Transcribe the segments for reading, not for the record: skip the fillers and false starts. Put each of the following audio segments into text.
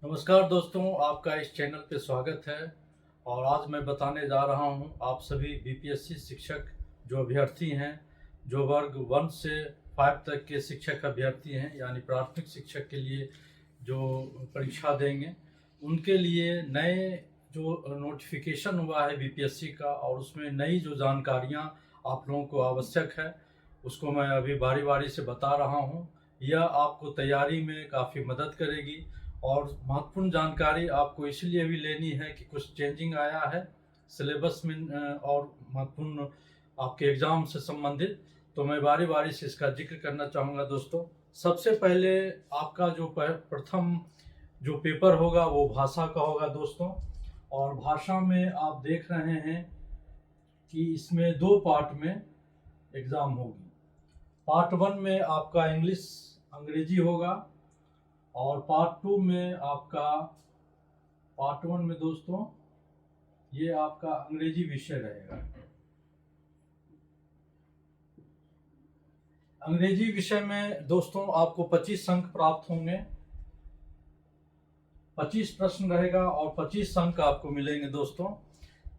नमस्कार दोस्तों, आपका इस चैनल पे स्वागत है। और आज मैं बताने जा रहा हूं आप सभी बीपीएससी शिक्षक जो अभ्यर्थी हैं, जो वर्ग 1 से 5 तक के शिक्षक अभ्यर्थी हैं, यानी प्राथमिक शिक्षक के लिए जो परीक्षा देंगे, उनके लिए नए जो नोटिफिकेशन हुआ है बीपीएससी का, और उसमें नई जो जानकारियां आप लोगों को आवश्यक है, उसको मैं अभी बारी बारी से बता रहा हूं। यह आपको तैयारी में काफ़ी मदद करेगी। और महत्वपूर्ण जानकारी आपको इसलिए भी लेनी है कि कुछ चेंजिंग आया है सिलेबस में, और महत्वपूर्ण आपके एग्ज़ाम से संबंधित। तो मैं बारी बारी से इसका जिक्र करना चाहूँगा दोस्तों। सबसे पहले आपका जो प्रथम जो पेपर होगा वो भाषा का होगा दोस्तों। और भाषा में आप देख रहे हैं कि इसमें 2 पार्ट में एग्ज़ाम होगी। पार्ट 1 में आपका इंग्लिश अंग्रेजी होगा, और पार्ट 2 में आपका, पार्ट 1 में दोस्तों ये आपका अंग्रेजी विषय रहेगा। अंग्रेजी विषय में दोस्तों आपको 25 अंक प्राप्त होंगे। 25 प्रश्न रहेगा और 25 अंक आपको मिलेंगे दोस्तों।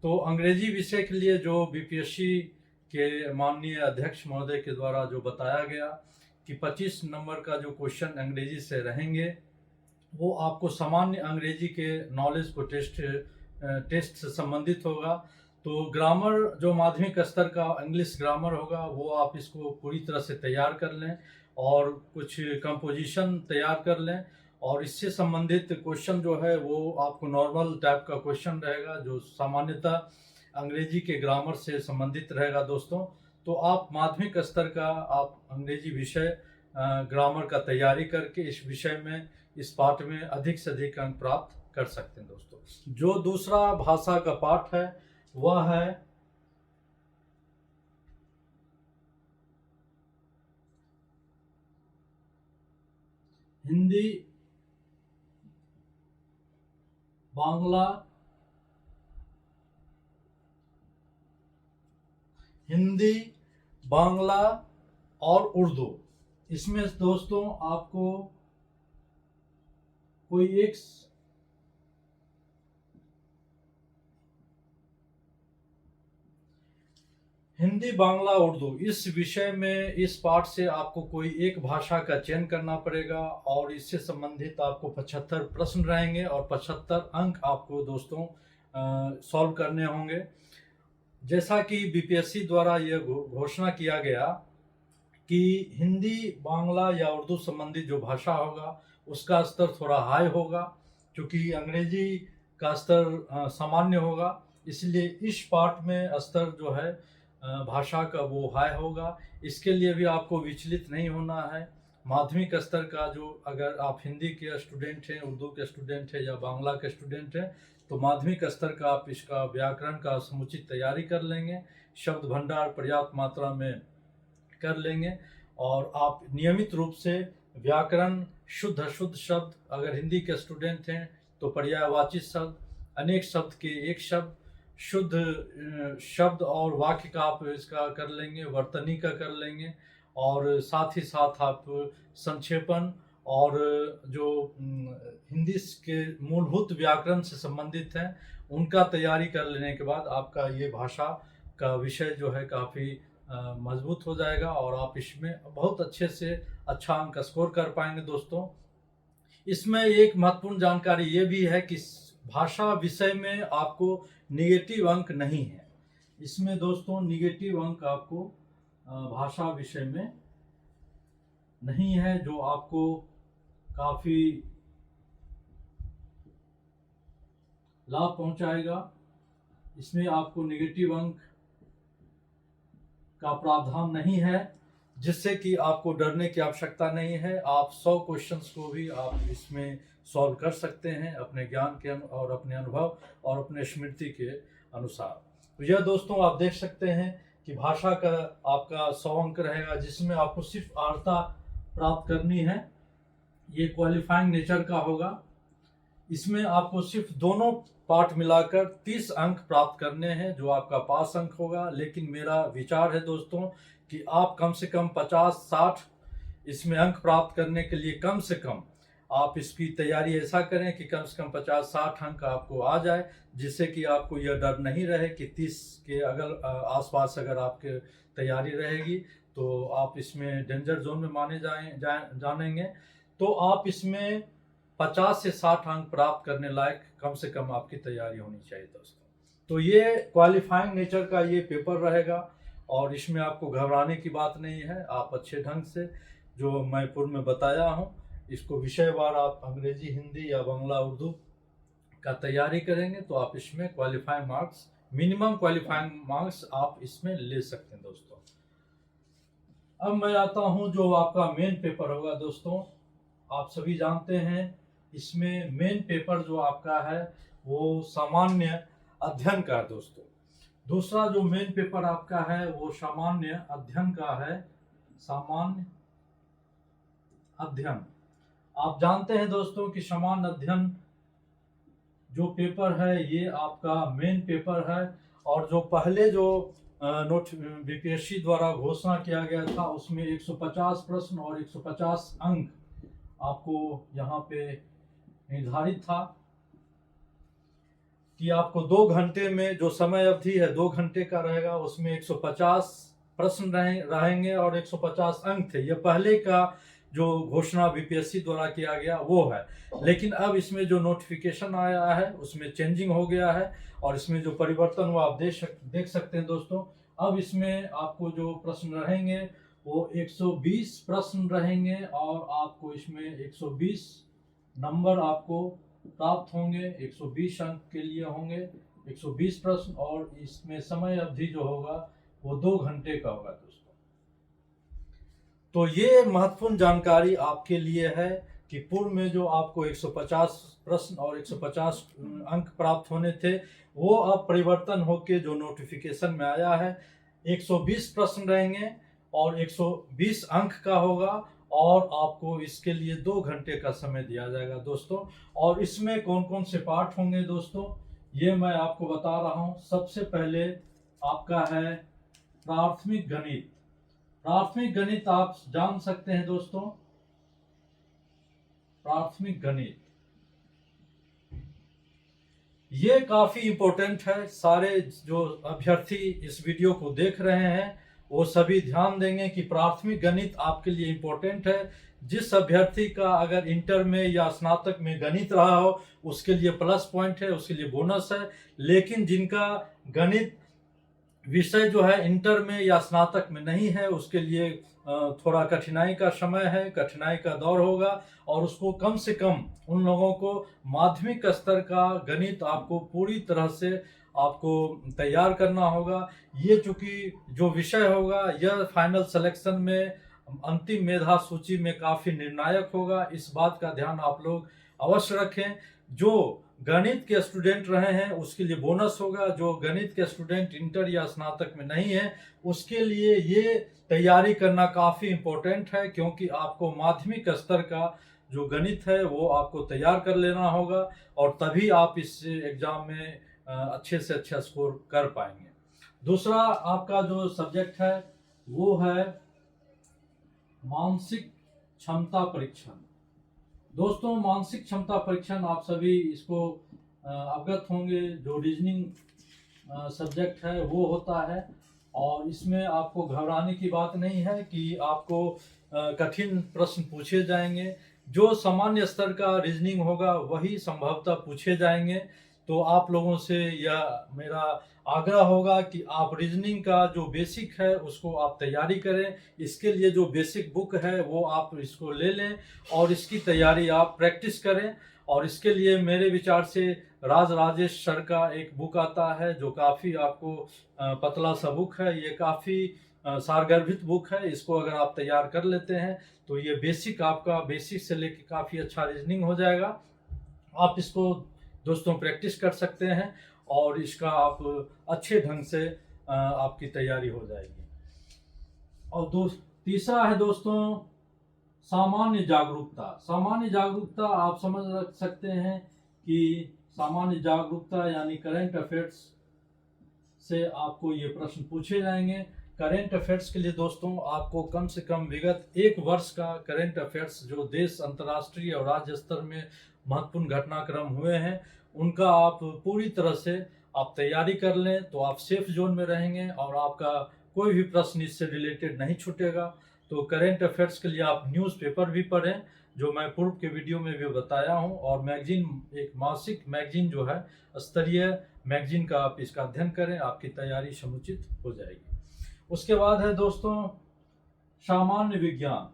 तो अंग्रेजी विषय के लिए जो बीपीएससी के माननीय अध्यक्ष महोदय के द्वारा जो बताया गया कि 25 नंबर का जो क्वेश्चन अंग्रेजी से रहेंगे, वो आपको सामान्य अंग्रेजी के नॉलेज को टेस्ट से संबंधित होगा। तो ग्रामर जो माध्यमिक स्तर का इंग्लिश ग्रामर होगा, वो आप इसको पूरी तरह से तैयार कर लें और कुछ कंपोजिशन तैयार कर लें। और इससे संबंधित क्वेश्चन जो है वो आपको नॉर्मल टाइप का क्वेश्चन रहेगा, जो सामान्यतः अंग्रेजी के ग्रामर से संबंधित रहेगा दोस्तों। तो आप माध्यमिक स्तर का आप अंग्रेजी विषय ग्रामर का तैयारी करके इस विषय में, इस पार्ट में अधिक से अधिक अंक प्राप्त कर सकते हैं दोस्तों। जो दूसरा भाषा का पार्ट है वह है हिंदी, बांग्ला, हिंदी, बांग्ला और उर्दू। इसमें दोस्तों आपको कोई एक हिंदी, बांग्ला, उर्दू, इस विषय में, इस पाठ से आपको कोई एक भाषा का चयन करना पड़ेगा, और इससे संबंधित आपको 75 प्रश्न रहेंगे और 75 अंक आपको दोस्तों सॉल्व करने होंगे। जैसा कि बीपीएससी द्वारा यह घोषणा किया गया कि हिंदी, बांग्ला या उर्दू संबंधित जो भाषा होगा उसका स्तर थोड़ा हाई होगा, क्योंकि अंग्रेजी का स्तर सामान्य होगा। इसलिए इस पार्ट में स्तर जो है भाषा का वो हाई होगा। इसके लिए भी आपको विचलित नहीं होना है। माध्यमिक स्तर का जो, अगर आप हिंदी के स्टूडेंट हैं, उर्दू के स्टूडेंट हैं या बांग्ला के स्टूडेंट हैं, तो माध्यमिक स्तर का आप इसका व्याकरण का समुचित तैयारी कर लेंगे, शब्द भंडार पर्याप्त मात्रा में कर लेंगे, और आप नियमित रूप से व्याकरण, शुद्ध अशुद्ध शब्द, अगर हिंदी के स्टूडेंट हैं तो पर्यायवाची शब्द, अनेक शब्द के एक शब्द, शुद्ध शब्द और वाक्य का आप इसका कर लेंगे, वर्तनी का कर लेंगे, और साथ ही साथ आप संक्षेपण और जो हिंदी के मूलभूत व्याकरण से संबंधित हैं उनका तैयारी कर लेने के बाद आपका ये भाषा का विषय जो है काफ़ी मजबूत हो जाएगा, और आप इसमें बहुत अच्छे से अच्छा अंक स्कोर कर पाएंगे दोस्तों। इसमें एक महत्वपूर्ण जानकारी ये भी है कि भाषा विषय में आपको निगेटिव अंक नहीं है। इसमें दोस्तों निगेटिव अंक आपको भाषा विषय में नहीं है, जो आपको काफ़ी लाभ पहुंचाएगा। इसमें आपको निगेटिव अंक का प्रावधान नहीं है, जिससे कि आपको डरने की आवश्यकता नहीं है। आप 100 क्वेश्चंस को भी आप इसमें सॉल्व कर सकते हैं अपने ज्ञान के और अपने अनुभव और अपने स्मृति के अनुसार। तो यह दोस्तों आप देख सकते हैं कि भाषा का आपका 100 अंक रहेगा, जिसमें आपको सिर्फ अर्हता प्राप्त करनी है। ये क्वालिफाइंग नेचर का होगा। इसमें आपको सिर्फ दोनों पार्ट मिलाकर 30 अंक प्राप्त करने हैं, जो आपका पास अंक होगा। लेकिन मेरा विचार है दोस्तों कि आप कम से कम 50-60 इसमें अंक प्राप्त करने के लिए कम से कम आप इसकी तैयारी ऐसा करें कि कम से कम 50-60 अंक आपको आ जाए, जिससे कि आपको यह डर नहीं रहे कि 30 के आसपास अगर आपके तैयारी रहेगी तो आप इसमें डेंजर जोन में माने जानेंगे। तो आप इसमें 50 से 60 अंक प्राप्त करने लायक कम से कम आपकी तैयारी होनी चाहिए दोस्तों। तो ये क्वालिफाइंग नेचर का ये पेपर रहेगा और इसमें आपको घबराने की बात नहीं है। आप अच्छे ढंग से जो मैं पूर्व में बताया हूँ, इसको विषयवार आप अंग्रेजी, हिंदी या बांग्ला, उर्दू का तैयारी करेंगे तो आप इसमें qualifying marks, minimum qualifying marks आप इसमें ले सकते हैं दोस्तों। अब मैं आता हूँ जो आपका मेन पेपर होगा दोस्तों। आप सभी जानते हैं इसमें मेन पेपर जो आपका है वो सामान्य अध्ययन का है दोस्तों। दूसरा जो मेन पेपर आपका है वो सामान्य अध्ययन का है, सामान्य अध्ययन। आप जानते हैं दोस्तों कि सामान्य अध्ययन जो पेपर है ये आपका मेन पेपर है और जो पहले जो बीपीएससी द्वारा घोषणा किया गया था उसमें 150 प्रश्न और 150 अंक आपको यहाँ पे निर्धारित था कि आपको 2 घंटे में जो समय अवधि है 2 घंटे का रहेगा, उसमें 150 प्रश्न रहेंगे और 150 अंक थे। यह पहले का जो घोषणा बीपीएससी द्वारा किया गया वो है, लेकिन अब इसमें जो नोटिफिकेशन आया है उसमें चेंजिंग हो गया है और इसमें जो परिवर्तन हुआ आप देख सकते हैं दोस्तों। अब इसमें आपको जो प्रश्न रहेंगे वो 120 प्रश्न रहेंगे और आपको इसमें 120 नंबर आपको प्राप्त होंगे, 120 अंक के लिए होंगे 120 प्रश्न और इसमें समय अवधि जो होगा वो 2 घंटे का होगा दोस्तों। तो ये महत्वपूर्ण जानकारी आपके लिए है कि पूर्व में जो आपको 150 प्रश्न और 150 अंक प्राप्त होने थे वो अब परिवर्तन होकर जो नोटिफिकेशन में आया है 120 प्रश्न रहेंगे और 120 अंक का होगा और आपको इसके लिए 2 घंटे का समय दिया जाएगा दोस्तों। और इसमें कौन कौन से पार्ट होंगे दोस्तों ये मैं आपको बता रहा हूँ। सबसे पहले आपका है प्राथमिक गणित। प्राथमिक गणित आप जान सकते हैं दोस्तों, प्राथमिक गणित ये काफी इंपॉर्टेंट है। सारे जो अभ्यर्थी इस वीडियो को देख रहे हैं वो सभी ध्यान देंगे कि प्राथमिक गणित आपके लिए इंपॉर्टेंट है। जिस अभ्यर्थी का अगर इंटर में या स्नातक में गणित रहा हो उसके लिए प्लस पॉइंट है, उसके लिए बोनस है। लेकिन जिनका गणित विषय जो है इंटर में या स्नातक में नहीं है उसके लिए थोड़ा कठिनाई का समय है, कठिनाई का दौर होगा और उसको कम से कम उन लोगों को माध्यमिक स्तर का गणित आपको पूरी तरह से आपको तैयार करना होगा। ये चूंकि जो विषय होगा यह फाइनल सिलेक्शन में, अंतिम मेधा सूची में काफ़ी निर्णायक होगा। इस बात का ध्यान आप लोग अवश्य रखें। जो गणित के स्टूडेंट रहे हैं उसके लिए बोनस होगा, जो गणित के स्टूडेंट इंटर या स्नातक में नहीं है उसके लिए ये तैयारी करना काफ़ी इम्पोर्टेंट है, क्योंकि आपको माध्यमिक स्तर का जो गणित है वो आपको तैयार कर लेना होगा और तभी आप इस एग्ज़ाम में अच्छे से अच्छा स्कोर कर पाएंगे। दूसरा आपका जो सब्जेक्ट है वो है मानसिक क्षमता परीक्षण। दोस्तों मानसिक क्षमता परीक्षण आप सभी इसको अवगत होंगे, जो रीजनिंग सब्जेक्ट है वो होता है और इसमें आपको घबराने की बात नहीं है कि आपको कठिन प्रश्न पूछे जाएंगे। जो सामान्य स्तर का रीजनिंग होगा वही संभवतः पूछे जाएंगे। तो आप लोगों से यह मेरा आग्रह होगा कि आप रीजनिंग का जो बेसिक है उसको आप तैयारी करें। इसके लिए जो बेसिक बुक है वो आप इसको ले लें और इसकी तैयारी आप प्रैक्टिस करें। और इसके लिए मेरे विचार से राज राजेश सर का एक बुक आता है जो काफ़ी आपको पतला सा बुक है, ये काफ़ी सारगर्भित बुक है। इसको अगर आप तैयार कर लेते हैं तो ये बेसिक आपका बेसिक से लेकर काफ़ी अच्छा रीजनिंग हो जाएगा। आप इसको दोस्तों प्रैक्टिस कर सकते हैं और इसका आप अच्छे ढंग से आपकी तैयारी हो जाएगी। और तीसरा है दोस्तों सामान्य जागरूकता। सामान्य जागरूकता आप समझ सकते हैं कि सामान्य जागरूकता यानी करंट अफेयर्स से आपको ये प्रश्न पूछे जाएंगे। करेंट अफेयर्स के लिए दोस्तों आपको कम से कम विगत 1 वर्ष का करेंट अफेयर्स जो देश, अंतर्राष्ट्रीय और राज्य स्तर में महत्वपूर्ण घटनाक्रम हुए हैं उनका आप पूरी तरह से आप तैयारी कर लें, तो आप सेफ जोन में रहेंगे और आपका कोई भी प्रश्न इससे रिलेटेड नहीं छूटेगा। तो करेंट अफेयर्स के लिए आप न्यूज़पेपर भी पढ़ें, जो मैं पूर्व के वीडियो में भी बताया हूं, और मैगजीन, एक मासिक मैगजीन जो है स्तरीय मैगजीन का आप इसका अध्ययन करें, आपकी तैयारी समुचित हो जाएगी। उसके बाद है दोस्तों सामान्य विज्ञान।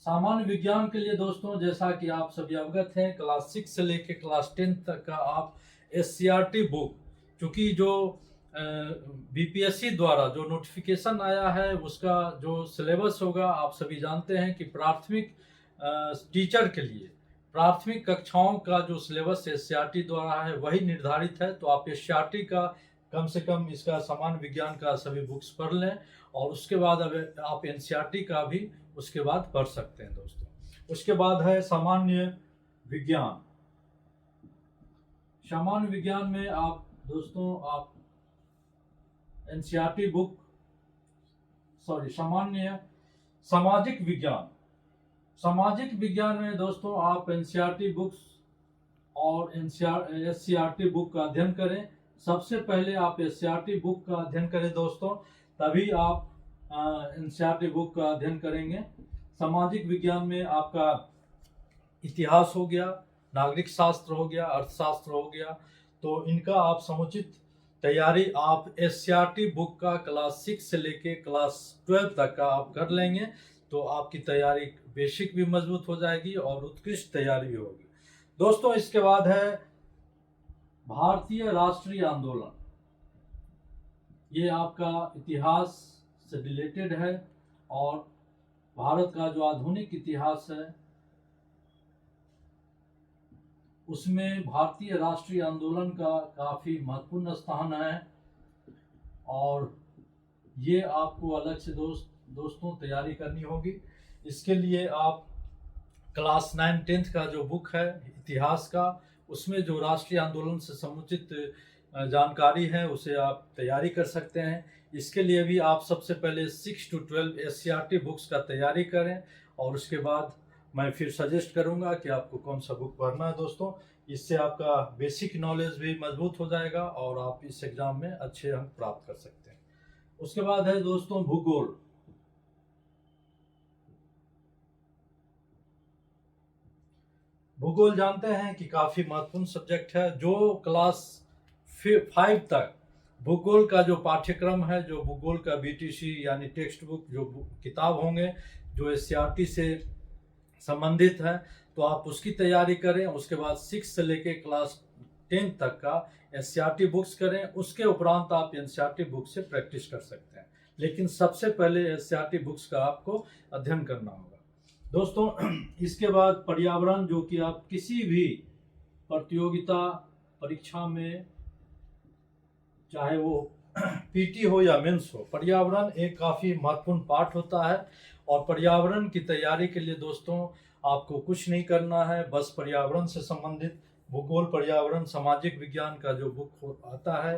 सामान्य विज्ञान के लिए दोस्तों, जैसा कि आप सभी अवगत हैं, क्लास 6 से लेकर क्लास 10 तक का आप एससीईआरटी बुक, चूँकि जो बीपीएससी द्वारा जो नोटिफिकेशन आया है उसका जो सिलेबस होगा, आप सभी जानते हैं कि प्राथमिक टीचर के लिए प्राथमिक कक्षाओं का जो सिलेबस एससीईआरटी द्वारा है वही निर्धारित है। तो आप एससीईआरटी का कम से कम इसका सामान्य विज्ञान का सभी बुक्स पढ़ लें, और उसके बाद अब आप एनसीईआरटी का भी उसके बाद पढ़ सकते हैं दोस्तों। उसके बाद है सामान्य विज्ञान। सामान्य विज्ञान में आप दोस्तों आप एनसीईआरटी बुक, सामान्य सामाजिक विज्ञान। सामाजिक विज्ञान में दोस्तों आप एनसीईआरटी बुक्स और एससीईआरटी बुक का अध्ययन करें। सबसे पहले आप एससीईआरटी बुक का अध्ययन करें दोस्तों, तभी आप एनसीईआरटी बुक का अध्ययन करेंगे। सामाजिक विज्ञान में आपका इतिहास हो गया, नागरिक शास्त्र हो गया, अर्थशास्त्र हो गया, तो इनका आप समुचित तैयारी आप एससीईआरटी बुक का क्लास 6 से लेके क्लास 12 तक का आप कर लेंगे, तो आपकी तैयारी बेसिक भी मजबूत हो जाएगी और उत्कृष्ट तैयारी भी होगी दोस्तों। इसके बाद है भारतीय राष्ट्रीय आंदोलन। ये आपका इतिहास से रिलेटेड है, और भारत का जो आधुनिक इतिहास है उसमें भारतीय राष्ट्रीय आंदोलन का काफ़ी महत्वपूर्ण स्थान है, और ये आपको अलग से दोस्तों तैयारी करनी होगी। इसके लिए आप क्लास 9 10th का जो बुक है इतिहास का, उसमें जो राष्ट्रीय आंदोलन से समुचित जानकारी है उसे आप तैयारी कर सकते हैं। इसके लिए भी आप सबसे पहले 6 to 12 एससीईआरटी बुक्स का तैयारी करें, और उसके बाद मैं फिर सजेस्ट करूंगा कि आपको कौन सा बुक पढ़ना है दोस्तों। इससे आपका बेसिक नॉलेज भी मजबूत हो जाएगा और आप इस एग्ज़ाम में अच्छे अंक प्राप्त कर सकते हैं। उसके बाद है दोस्तों भूगोल। भूगोल जानते हैं कि काफ़ी महत्वपूर्ण सब्जेक्ट है। जो क्लास 5 तक भूगोल का जो पाठ्यक्रम है, जो भूगोल का बीटीसी यानी टेक्स्ट बुक, जो किताब होंगे जो एससीईआरटी से संबंधित है, तो आप उसकी तैयारी करें। उसके बाद 6 से लेके क्लास 10 तक का एससीईआरटी बुक्स करें। उसके उपरांत आप एनसीईआरटी बुक से प्रैक्टिस कर सकते हैं, लेकिन सबसे पहले एससीईआरटी बुक्स का आपको अध्ययन करना होगा दोस्तों। इसके बाद पर्यावरण, जो कि आप किसी भी प्रतियोगिता परीक्षा में, चाहे वो पीटी हो या मेंस हो, पर्यावरण एक काफ़ी महत्वपूर्ण पार्ट होता है। और पर्यावरण की तैयारी के लिए दोस्तों आपको कुछ नहीं करना है, बस पर्यावरण से संबंधित भूगोल, पर्यावरण, सामाजिक विज्ञान का जो बुक आता है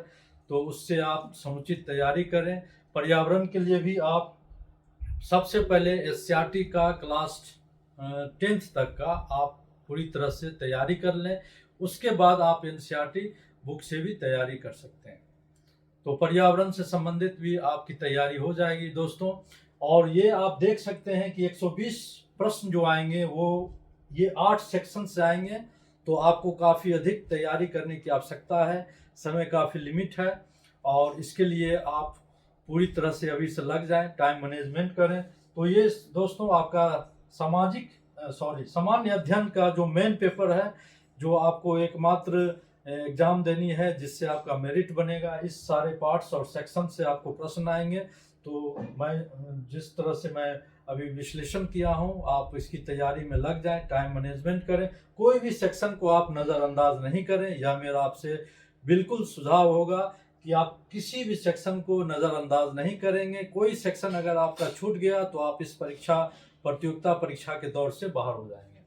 तो उससे आप समुचित तैयारी करें। पर्यावरण के लिए भी आप सबसे पहले एससीईआरटी का क्लास 10th तक का आप पूरी तरह से तैयारी कर लें। उसके बाद आप एनसीईआरटी बुक से भी तैयारी कर सकते हैं, तो पर्यावरण से संबंधित भी आपकी तैयारी हो जाएगी दोस्तों। और ये आप देख सकते हैं कि 120 प्रश्न जो आएंगे वो ये 8 सेक्शन से आएंगे, तो आपको काफ़ी अधिक तैयारी करने की आवश्यकता है। समय काफ़ी लिमिट है, और इसके लिए आप पूरी तरह से अभी से लग जाएं, टाइम मैनेजमेंट करें। तो ये दोस्तों आपका सामान्य अध्ययन का जो मेन पेपर है, जो आपको एकमात्र एग्जाम देनी है, जिससे आपका मेरिट बनेगा। इस सारे पार्ट्स और सेक्शन से आपको प्रश्न आएंगे, तो मैं जिस तरह से मैं अभी विश्लेषण किया हूँ, आप इसकी तैयारी में लग जाएं, टाइम मैनेजमेंट करें, कोई भी सेक्शन को आप नज़रअंदाज नहीं करें। यह मेरा आपसे बिल्कुल सुझाव होगा कि आप किसी भी सेक्शन को नज़रअंदाज नहीं करेंगे। कोई सेक्शन अगर आपका छूट गया तो आप इस प्रतियोगिता परीक्षा के दौर से बाहर हो जाएंगे।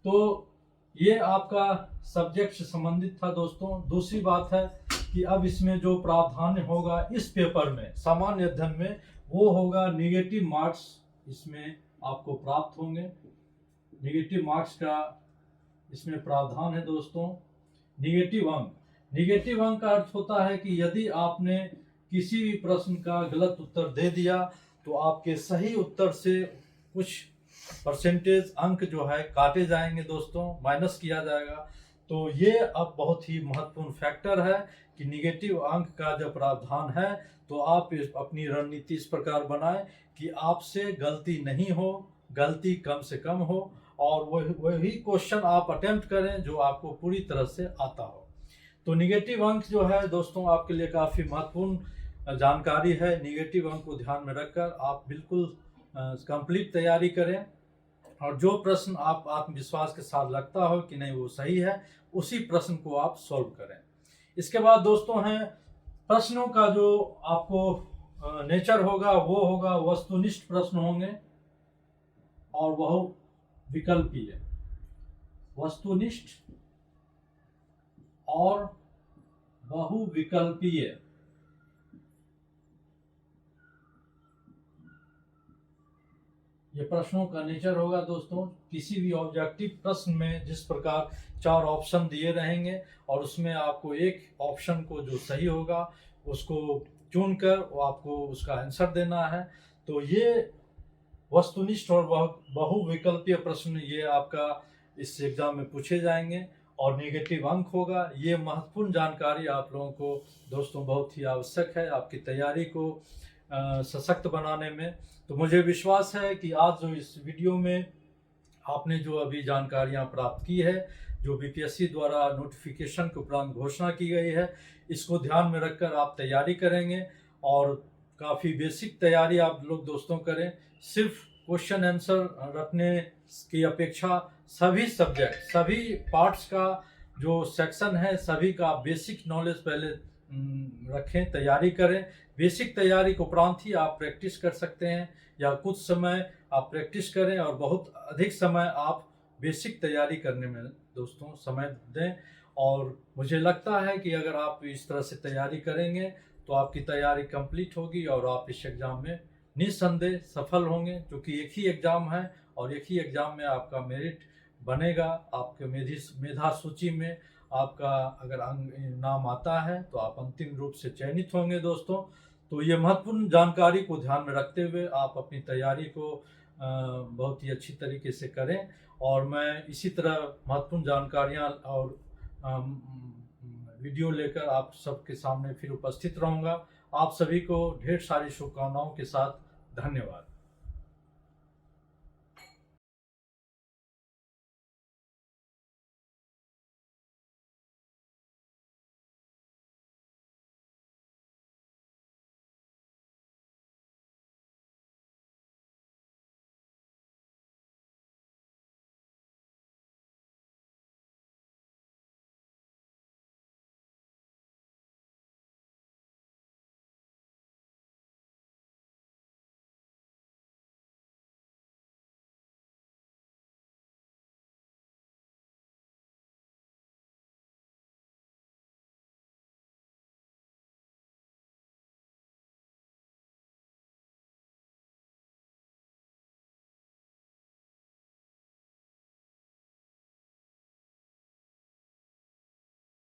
तो ये आपका सब्जेक्ट से संबंधित था दोस्तों। दूसरी बात है कि अब इसमें जो प्रावधान होगा इस पेपर में, सामान्य अध्ययन में, वो होगा निगेटिव मार्क्स इसमें आपको प्राप्त होंगे। निगेटिव मार्क्स का इसमें प्रावधान है दोस्तों। निगेटिव अंक, निगेटिव अंक का अर्थ होता है कि यदि आपने किसी भी प्रश्न का गलत उत्तर दे दिया तो आपके सही उत्तर से कुछ परसेंटेज अंक जो है काटे जाएंगे दोस्तों, माइनस किया जाएगा। तो ये अब बहुत ही महत्वपूर्ण फैक्टर है कि निगेटिव अंक का जब प्रावधान है तो आप अपनी रणनीति इस प्रकार बनाएं कि आपसे गलती नहीं हो, गलती कम से कम हो, और वही क्वेश्चन आप अटेम्प्ट करें जो आपको पूरी तरह से आता हो। तो निगेटिव अंक जो है दोस्तों आपके लिए काफ़ी महत्वपूर्ण जानकारी है। निगेटिव अंक को ध्यान में रखकर आप बिल्कुल कंप्लीट तैयारी करें, और जो प्रश्न आप आत्मविश्वास के साथ लगता हो कि नहीं वो सही है, उसी प्रश्न को आप सॉल्व करें। इसके बाद दोस्तों हैं प्रश्नों का जो आपको नेचर होगा, वो होगा वस्तुनिष्ठ प्रश्न होंगे और बहुविकल्पीय। वस्तुनिष्ठ और बहुविकल्पीय, ये प्रश्नों का नेचर होगा दोस्तों। किसी भी ऑब्जेक्टिव प्रश्न में जिस प्रकार 4 ऑप्शन दिए रहेंगे और उसमें आपको एक ऑप्शन को जो सही होगा उसको चुनकर आपको उसका आंसर देना है। तो ये वस्तुनिष्ठ और बहुविकल्पीय प्रश्न ये आपका इस एग्जाम में पूछे जाएंगे और नेगेटिव अंक होगा। ये महत्वपूर्ण जानकारी आप लोगों को दोस्तों बहुत ही आवश्यक है आपकी तैयारी को सशक्त बनाने में। तो मुझे विश्वास है कि आज जो इस वीडियो में आपने जो अभी जानकारियां प्राप्त की है, जो बीपीएससी द्वारा नोटिफिकेशन के उपरांत घोषणा की गई है, इसको ध्यान में रखकर आप तैयारी करेंगे और काफ़ी बेसिक तैयारी आप लोग दोस्तों करें। सिर्फ क्वेश्चन आंसर रखने की अपेक्षा सभी सब्जेक्ट, सभी पार्ट्स का जो सेक्शन है, सभी का बेसिक नॉलेज पहले रखें, तैयारी करें। बेसिक तैयारी के उपरांत ही आप प्रैक्टिस कर सकते हैं, या कुछ समय आप प्रैक्टिस करें और बहुत अधिक समय आप बेसिक तैयारी करने में दोस्तों समय दें। और मुझे लगता है कि अगर आप इस तरह से तैयारी करेंगे तो आपकी तैयारी कंप्लीट होगी और आप इस एग्ज़ाम में निस्संदेह सफल होंगे, क्योंकि एक ही एग्ज़ाम है और एक ही एग्ज़ाम में आपका मेरिट बनेगा। आपके मेधा सूची में आपका अगर नाम आता है तो आप अंतिम रूप से चयनित होंगे दोस्तों। तो ये महत्वपूर्ण जानकारी को ध्यान में रखते हुए आप अपनी तैयारी को बहुत ही अच्छी तरीके से करें, और मैं इसी तरह महत्वपूर्ण जानकारियाँ और वीडियो लेकर आप सबके सामने फिर उपस्थित रहूँगा। आप सभी को ढेर सारी शुभकामनाओं के साथ धन्यवाद।